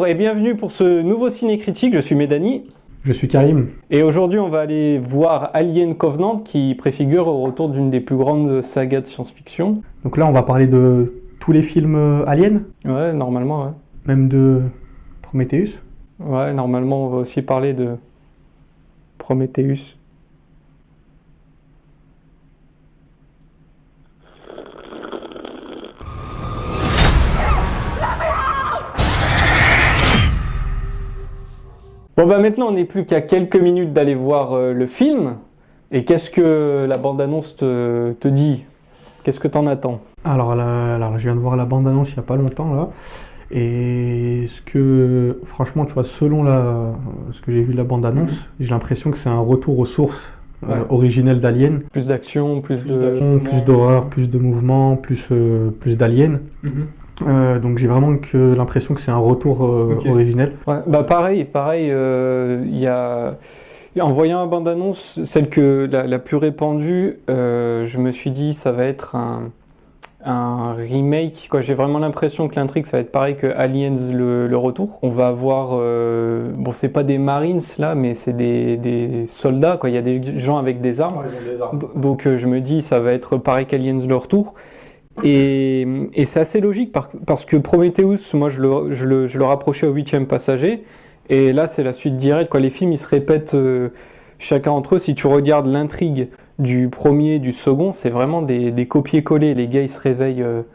Bonjour et bienvenue pour ce nouveau ciné-critique, je suis Médani. Je suis Karim. Et aujourd'hui on va aller voir Alien Covenant qui préfigure au retour d'une des plus grandes sagas de science-fiction. Donc là on va parler de tous les films Alien. Ouais, normalement, ouais. Même de Prometheus. Ouais, normalement on va aussi parler de Prometheus. Bon bah maintenant on n'est plus qu'à quelques minutes d'aller voir le film. Et qu'est-ce que la bande-annonce te dit? Qu'est-ce que t'en attends? Alors je viens de voir la bande-annonce il n'y a pas longtemps là. Et franchement, tu vois, selon ce que j'ai vu de la bande-annonce, j'ai l'impression que c'est un retour aux sources originelles d'Alien. Plus d'action, plus d'horreur, plus de mouvement, plus d'Alien. Donc j'ai vraiment l'impression que c'est un retour originel. Ouais, bah pareil, y a... En voyant la bande-annonce, celle la plus répandue, je me suis dit ça va être un remake, quoi. J'ai vraiment l'impression que l'intrigue ça va être pareil que Aliens le retour. On va avoir, bon c'est pas des Marines là, mais c'est des soldats, quoi. Il y a des gens avec des armes. Ouais, ils ont des armes. Donc je me dis ça va être pareil qu'Aliens le retour. Et c'est assez logique parce que Prometheus, moi je le rapprochais au 8e passager. Et là, c'est la suite directe, quoi. Les films, ils se répètent chacun entre eux. Si tu regardes l'intrigue du premier, du second, c'est vraiment des copier-coller. Les gars, ils se réveillent de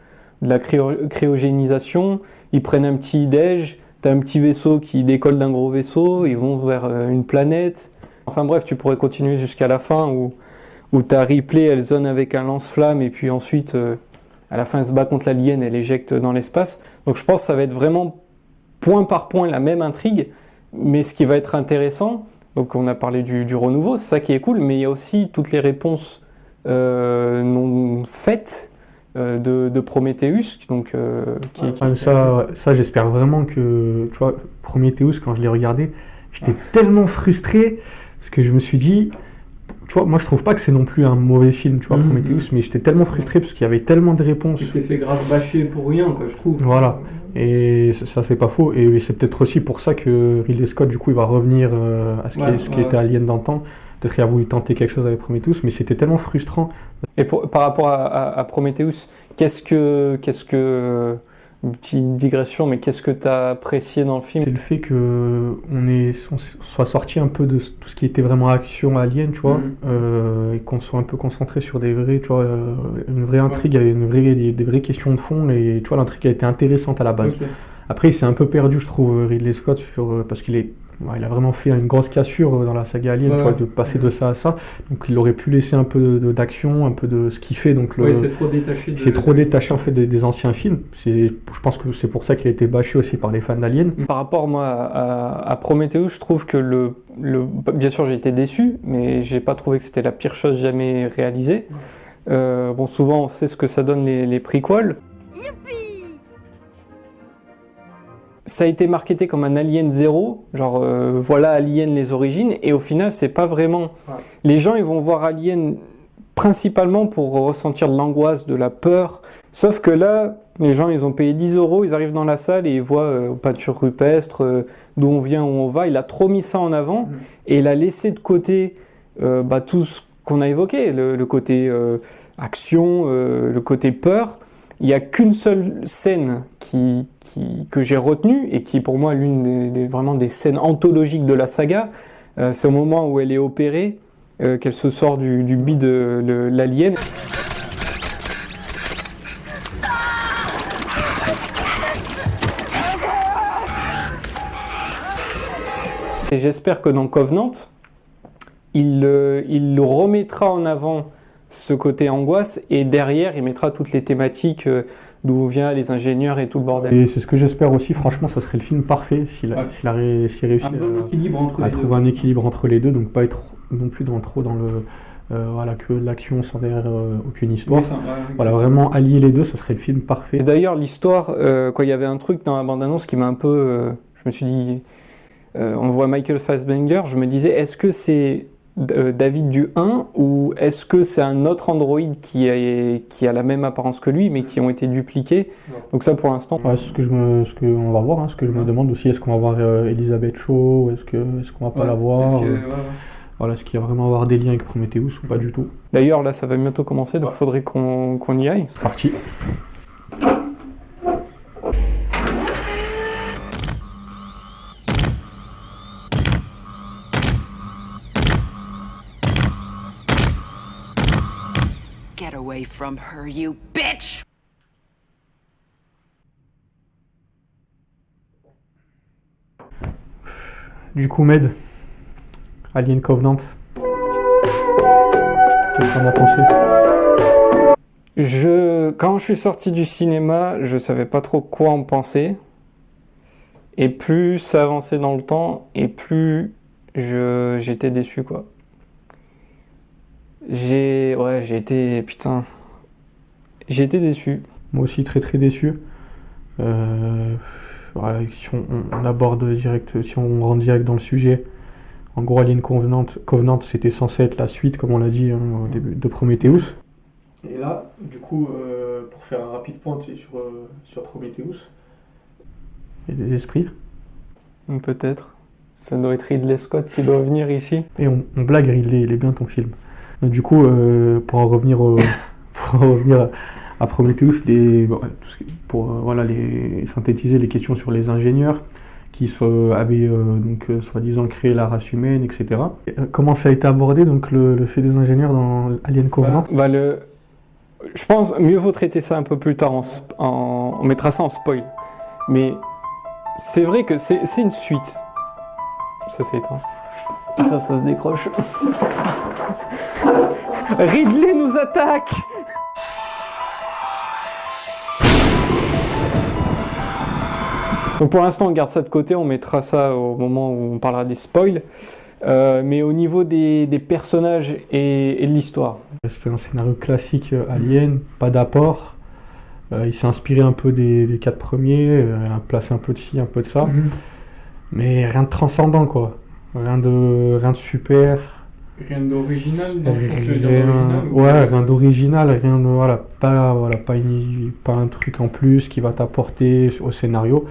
la cryogénisation, ils prennent un petit déj, t'as un petit vaisseau qui décolle d'un gros vaisseau, ils vont vers une planète. Enfin bref, tu pourrais continuer jusqu'à la fin où t'as Ripley, elle zone avec un lance-flamme, et puis ensuite, à la fin, elle se bat contre l'alien, elle éjecte dans l'espace. Donc je pense que ça va être vraiment point par point la même intrigue. Mais ce qui va être intéressant, donc on a parlé du renouveau, c'est ça qui est cool, mais il y a aussi toutes les réponses non faites de Prometheus. Donc, ça j'espère vraiment que, tu vois, Prometheus, quand je l'ai regardé, j'étais tellement frustré, parce que je me suis dit, tu vois, moi je trouve pas que c'est non plus un mauvais film, tu vois, Prometheus, mais j'étais tellement frustré parce qu'il y avait tellement de réponses. Il s'est fait grave bâcher pour rien, quoi, je trouve. Voilà. Et ça c'est pas faux, et c'est peut-être aussi pour ça que Ridley Scott du coup il va revenir à ce qui était Alien d'antan. Peut-être qu'il a voulu tenter quelque chose avec Prometheus, mais c'était tellement frustrant. Et par rapport à Prometheus, qu'est-ce que une petite digression, mais qu'est-ce que tu as apprécié dans le film? C'est le fait qu'on soit sorti un peu de tout ce qui était vraiment action Alien, tu vois, et qu'on soit un peu concentré sur des vrais, tu vois, une vraie intrigue, des vraies questions de fond, et tu vois, l'intrigue a été intéressante à la base. Okay. Après, il s'est un peu perdu, je trouve, Ridley Scott, parce il a vraiment fait une grosse cassure dans la saga Alien, tu vois, de passer de ça à ça. Donc il aurait pu laisser un peu d'action, un peu de ce qu'il fait. Donc c'est trop détaché en fait des anciens films. Je pense que c'est pour ça qu'il a été bâché aussi par les fans d'Alien. Par rapport moi à Prometheus, je trouve que bien sûr j'ai été déçu, mais j'ai pas trouvé que c'était la pire chose jamais réalisée. Bon, souvent on sait ce que ça donne les prequels. Ça a été marketé comme un Alien 0, genre voilà Alien les origines, et au final c'est pas vraiment. Les gens ils vont voir Alien principalement pour ressentir de l'angoisse, de la peur, sauf que là les gens ils ont payé 10 €, ils arrivent dans la salle et ils voient peinture rupestre, d'où on vient, où on va, il a trop mis ça en avant et il a laissé de côté tout ce qu'on a évoqué, le côté action, le côté peur. Il n'y a qu'une seule scène que j'ai retenue et qui est pour moi l'une vraiment des scènes anthologiques de la saga. C'est au moment où elle est opérée, qu'elle se sort du bide de l'alien. Et j'espère que dans Covenant, il remettra en avant ce côté angoisse, et derrière il mettra toutes les thématiques d'où vient les ingénieurs et tout le bordel. Et c'est ce que j'espère aussi, franchement ça serait le film parfait s'il réussit à trouver un équilibre entre les deux, donc pas être non plus trop dans que l'action sans derrière aucune histoire. Voilà, vraiment allier les deux, ça serait le film parfait. Et d'ailleurs l'histoire, il y avait un truc dans la bande-annonce qui m'a un peu, je me suis dit, on voit Michael Fassbender, je me disais est-ce que c'est David du 1 ou est-ce que c'est un autre androïde qui a la même apparence que lui mais qui ont été dupliqués? Donc ça pour l'instant. Ouais, ce qu'on va voir, hein, ce que je me demande aussi, est-ce qu'on va voir Elizabeth Shaw, ou est-ce qu'on va pas la voir voilà, est-ce qu'il va vraiment avoir des liens avec Prometheus ou pas du tout? D'ailleurs là ça va bientôt commencer donc il faudrait qu'on y aille. C'est parti. Get away from her, you bitch! Du coup, Med, Alien Covenant, qu'est-ce qu'on a pensé? Quand je suis sorti du cinéma, je savais pas trop quoi en penser. Et plus ça avançait dans le temps, et plus j'étais déçu, quoi. J'ai été déçu. Moi aussi, très très déçu. Voilà, si on aborde direct, si on rentre direct dans le sujet, en gros, Alien Covenant, c'était censé être la suite, comme on l'a dit, hein, de Prometheus. Et là, du coup, pour faire un rapide point sur Prometheus, il y a des esprits. Peut-être. Ça doit être Ridley Scott qui doit venir ici. Et on blague, Ridley, il est bien ton film. Donc, du coup, pour en revenir à Prometheus, synthétiser les questions sur les ingénieurs qui avaient soi-disant créé la race humaine, etc. Comment ça a été abordé, donc le fait des ingénieurs dans Alien Covenant? Je pense mieux vaut traiter ça un peu plus tard, on mettra ça en spoil. Mais c'est vrai que c'est une suite. Ça c'est étrange. Ça se décroche. Ridley nous attaque! Donc pour l'instant on garde ça de côté, on mettra ça au moment où on parlera des spoils. Mais au niveau des personnages et de l'histoire. C'est un scénario classique Alien, pas d'apport. Il s'est inspiré un peu des 4 premiers, il a placé un peu de ci, un peu de ça. Mais rien de transcendant, quoi. Rien de super. Rien d'original dans rien d'original, rien de pas un truc en plus qui va t'apporter au scénario.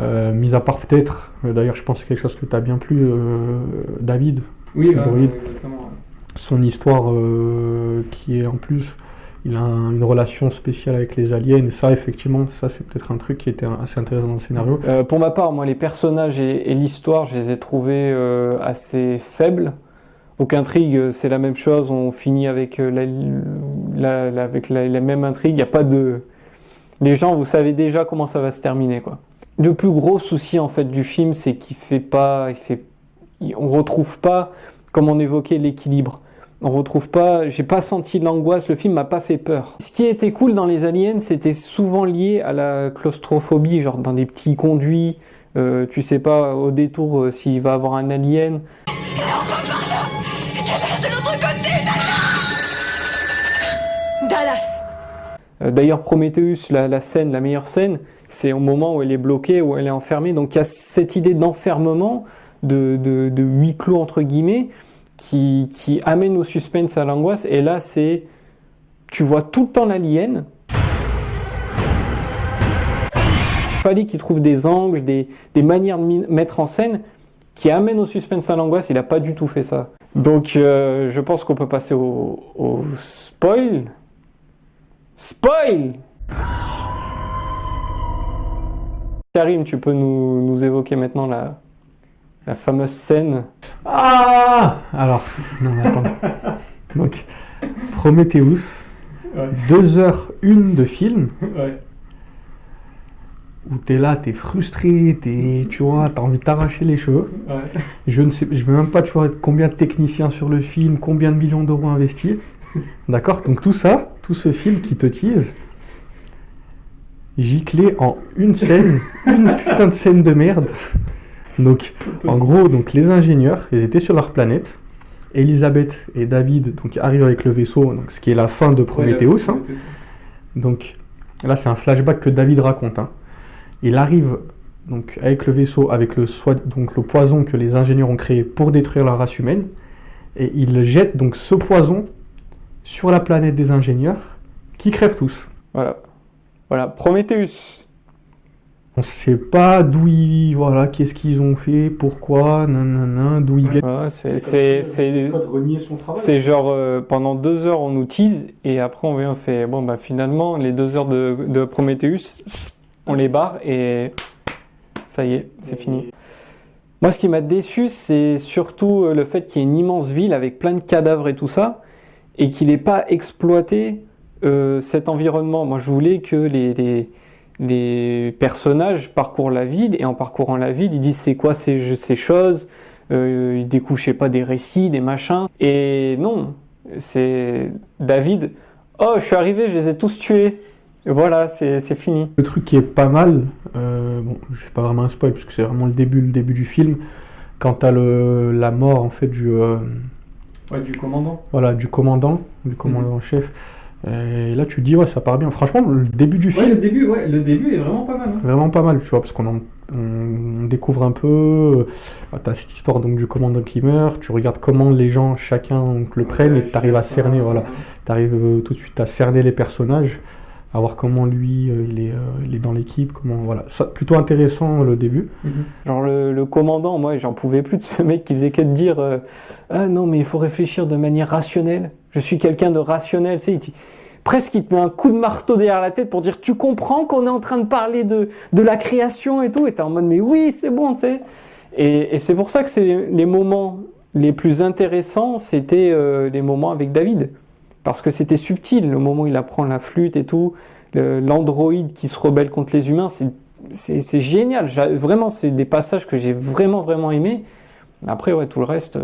Mis à part peut-être, d'ailleurs je pense que c'est quelque chose que tu as bien plu, David. Oui, exactement. Son histoire qui est en plus, il a une relation spéciale avec les aliens, et ça effectivement, ça c'est peut-être un truc qui était assez intéressant dans le scénario. Pour ma part, moi les personnages et l'histoire, je les ai trouvés assez faibles. Donc intrigue, c'est la même chose, on finit avec la même intrigue, il n'y a pas de... Les gens, vous savez déjà comment ça va se terminer, quoi. Le plus gros souci en fait du film, c'est on retrouve pas, comme on évoquait, l'équilibre. On retrouve pas, j'ai pas senti l'angoisse, le film m'a pas fait peur. Ce qui était cool dans les aliens, c'était souvent lié à la claustrophobie, genre dans des petits conduits, tu sais pas au détour s'il va avoir un alien. De l'autre côté, Dallas! D'ailleurs, Prometheus, la meilleure scène, c'est au moment où elle est bloquée, où elle est enfermée. Donc il y a cette idée d'enfermement, de huis clos entre guillemets, qui amène au suspense, à l'angoisse. Et là, tu vois tout le temps l'alien. Il fallait qu'il trouve des angles, des manières de mettre en scène qui amènent au suspense, à l'angoisse. Il n'a pas du tout fait ça. Donc je pense qu'on peut passer au spoil. Spoil! Karim, tu peux nous évoquer maintenant la fameuse scène. Ah! Alors, non, attends. Donc, Prometheus, 2h01 de film, où t'es là, t'es frustré, tu vois, t'as envie de t'arracher les cheveux. Je ne sais même pas, tu vois, combien de techniciens sur le film, combien de millions d'euros investis. D'accord? Donc tout ça, tout ce film qui te tease, giclé en une scène, une putain de scène de merde. Donc, en gros, les ingénieurs, ils étaient sur leur planète. Elisabeth et David arrivent avec le vaisseau, donc, ce qui est la fin de Prometheus. Hein. Donc là, c'est un flashback que David raconte. Hein. Il arrive avec le vaisseau, avec le poison que les ingénieurs ont créé pour détruire la race humaine. Et il jette donc ce poison sur la planète des ingénieurs qui crèvent tous. Voilà. Voilà, Prometheus. On ne sait pas voilà, qu'est-ce qu'ils ont fait, pourquoi, nanana, d'où ils viennent. Voilà, c'est de renier son travail. c'est genre pendant 2 heures on nous tease et après on fait bon bah finalement les 2 heures de Prometheus on les barre et ça y est, c'est fini. Moi ce qui m'a déçu c'est surtout le fait qu'il y ait une immense ville avec plein de cadavres et tout ça et qu'il n'ait pas exploité cet environnement. Moi je voulais que les personnages parcourent la ville et en parcourant la ville ils disent c'est quoi ces choses, ils découvrent je sais pas des récits, des machins et non, c'est David, oh je suis arrivé, je les ai tous tués, voilà c'est fini. Le truc qui est pas mal, bon je fais pas vraiment un spoil parce que c'est vraiment le début du film, quand t'as la mort en fait du commandant. voilà du commandant en chef. Et là, tu te dis, ouais, ça part bien. Franchement, le début du film. Le début est vraiment pas mal. Hein. Vraiment pas mal, tu vois, parce qu'on découvre un peu. T'as cette histoire donc, du commandant qui meurt, tu regardes comment les gens, chacun donc, le prennent, et t'arrives à cerner, voilà. T'arrives tout de suite à cerner les personnages, à voir comment lui, il est dans l'équipe, comment. Voilà. Ça, plutôt intéressant le début. Genre le commandant, moi j'en pouvais plus de ce mec qui faisait que de dire ah non mais il faut réfléchir de manière rationnelle, je suis quelqu'un de rationnel, tu sais, presque il te met un coup de marteau derrière la tête pour dire tu comprends qu'on est en train de parler de la création et tout, et t'es en mode mais oui c'est bon, tu sais, et c'est pour ça que c'est les moments les plus intéressants, c'était les moments avec David, parce que c'était subtil, le moment où il apprend la flûte et tout, l'androïde qui se rebelle contre les humains, c'est génial, vraiment c'est des passages que j'ai vraiment aimé. Après ouais tout le reste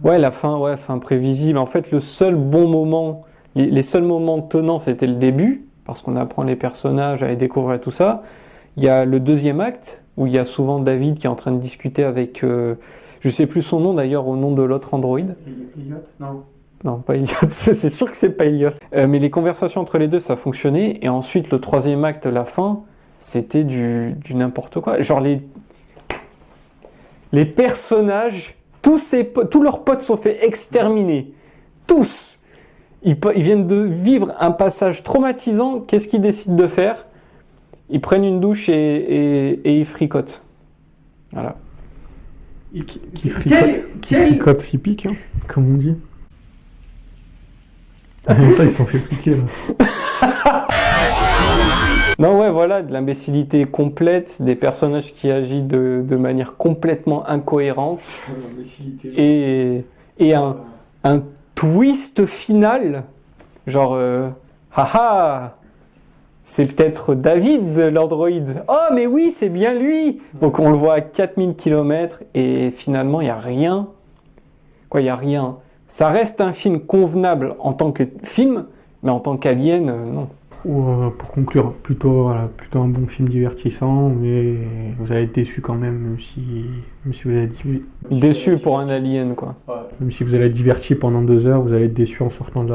ouais la fin prévisible. En fait le seul bon moment, les seuls moments tenants c'était le début parce qu'on apprend les personnages, à les découvrir tout ça. Il y a le deuxième acte où il y a souvent David qui est en train de discuter avec je sais plus son nom d'ailleurs, au nom de l'autre androïde. Non. Non, pas Elliot, c'est sûr que c'est pas Elliot. Mais les conversations entre les deux, ça fonctionnait. Et ensuite, le troisième acte, la fin, c'était du n'importe quoi. Genre les personnages, tous leurs potes sont fait exterminer. Tous. Ils viennent de vivre un passage traumatisant. Qu'est-ce qu'ils décident de faire? Ils prennent une douche et ils fricotent. Voilà. Qui fricote s'y pique, hein, comme on dit. Ils sont fait piquer là. Non ouais voilà, de l'imbécilité complète, des personnages qui agissent de manière complètement incohérente et un twist final, genre haha, c'est peut-être David l'androïde, oh mais oui c'est bien lui, donc on le voit à 4000 km et finalement il n'y a rien, quoi il n'y a rien. Ça reste un film convenable en tant que film, mais en tant qu'Alien, non. Pour conclure, plutôt un bon film divertissant, mais vous allez être déçu quand même, même si vous allez être déçu pour un Alien, quoi. Même si vous allez être diverti pendant 2 heures, vous allez être déçu en sortant de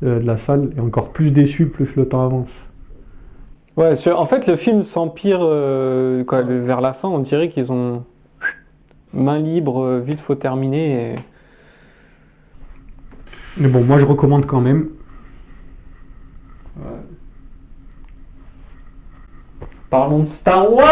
la salle, et encore plus déçu plus le temps avance. Ouais, en fait, le film s'empire vers la fin, on dirait qu'ils ont main libre, vite faut terminer. Mais bon, moi je recommande quand même. Parlons de Star Wars.